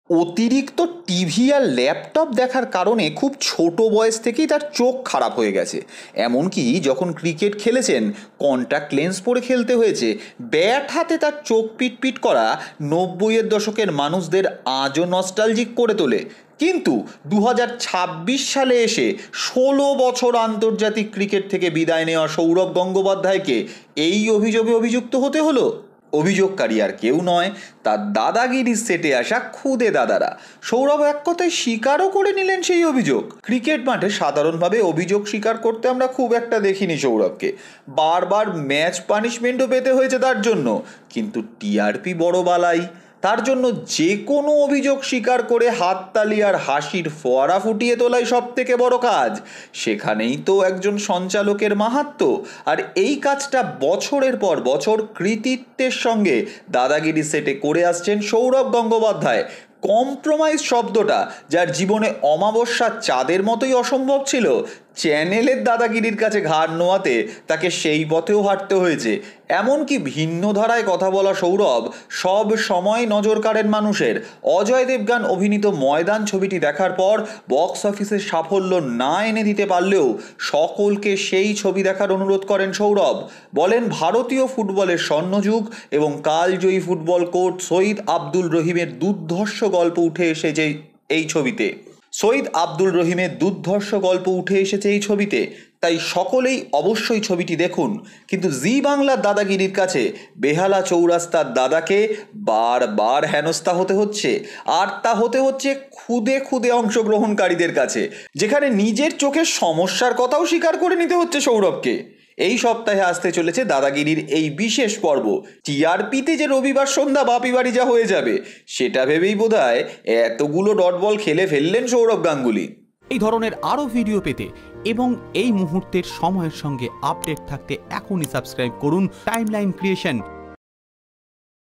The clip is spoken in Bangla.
অতিরিক্ত টিভি আর ল্যাপটপ দেখার কারণে খুব ছোট বয়স থেকেই তার চোখ খারাপ হয়ে গেছে। এমনকি যখন ক্রিকেট খেলেছেন কন্ট্যাক্ট লেন্স পরে খেলতে হয়েছে। ব্যাট হাতে তার চোখ পিটপিট করা 90-এর দশকের মানুষদের আজও নস্টালজিক করে তোলে। কিন্তু 2026 সালে এসে 16 বছর আন্তর্জাতিক ক্রিকেট থেকে বিদায় নেওয়া সৌরভ গঙ্গোপাধ্যায়কে এই অভিযোগে অভিযুক্ত হতে হলো। অভিযোগকারী আর কেউ নয়, তার দাদাগিরির সেটে আসা খুদে দাদারা। সৌরভ এক কথায় স্বীকারও করে নিলেন সেই অভিযোগ। ক্রিকেট মাঠে সাধারণভাবে অভিযোগ স্বীকার করতে আমরা খুব একটা দেখিনি সৌরভকে। বারবার ম্যাচ পানিশমেন্টও পেতে হয়েছে তার জন্য। কিন্তু টিআরপি বড় বালাই। তার জন্য যে কোনো অভিযোগ স্বীকার করে হাততালি আর হাসির ফোয়ারা ফুটিয়ে তোলাই সব থেকে বড় কাজ। সেখানেই তো একজন সঞ্চালকের মাহাত্ম্য। আর এই কাজটা বছরের পর বছর কৃতিত্বের সঙ্গে দাদাগিরি সেটে করে আসছেন সৌরভ গঙ্গোপাধ্যায়। কম্প্রোমাইজ শব্দটা যার জীবনে অমাবস্যা চাঁদের মতোই অসম্ভব ছিল, চ্যানেলের দাদাগিরির কাছে ঘাড় নোয়াতে তাকে সেই পথেও হাঁটতে হয়েছে। এমনকি ভিন্ন ধারায় কথা বলা সৌরভ সব সময় নজর কাড়েন মানুষের। অজয় দেবগান অভিনীত ময়দান ছবিটি দেখার পর বক্স অফিসে সাফল্য না এনে দিতে পারলেও সকলকে সেই ছবি দেখার অনুরোধ করেন সৌরভ। বলেন ভারতীয় ফুটবলের স্বর্ণযুগ এবং কালজয়ী ফুটবল কোচ শহীদ আব্দুল রহিমের দুর্ধর্ষ গল্প উঠে এসেছে এই ছবিতে। এই ছবিতে তাই সকলেই অবশ্যই ছবিটি দেখুন। কিন্তু জি বাংলার দাদাগিরির কাছে বেহালা চৌরাস্তার দাদাকে বারবার হেনস্থা হতে হচ্ছে। আর তা হতে হচ্ছে খুদে খুদে অংশগ্রহণকারীদের কাছে, যেখানে নিজের চোখের সমস্যার কথাও স্বীকার করে নিতে হচ্ছে সৌরভকে। এই সপ্তাহে আসতে চলেছে দাদাগিরির এই বিশেষ পর্ব। টিআরপিতে যে রবিবার সন্ধ্যা বাপি বাড়ি যা হয়ে যাবে সেটা ভেবেই বোধহয় এতগুলো ডট বল খেলে ফেললেন সৌরভ গাঙ্গুলি। এই ধরনের আরও ভিডিও পেতে এবং এই মুহূর্তের সময়ের সঙ্গে আপডেট থাকতে এখনই সাবস্ক্রাইব করুন টাইমলাইন ক্রিয়েশন।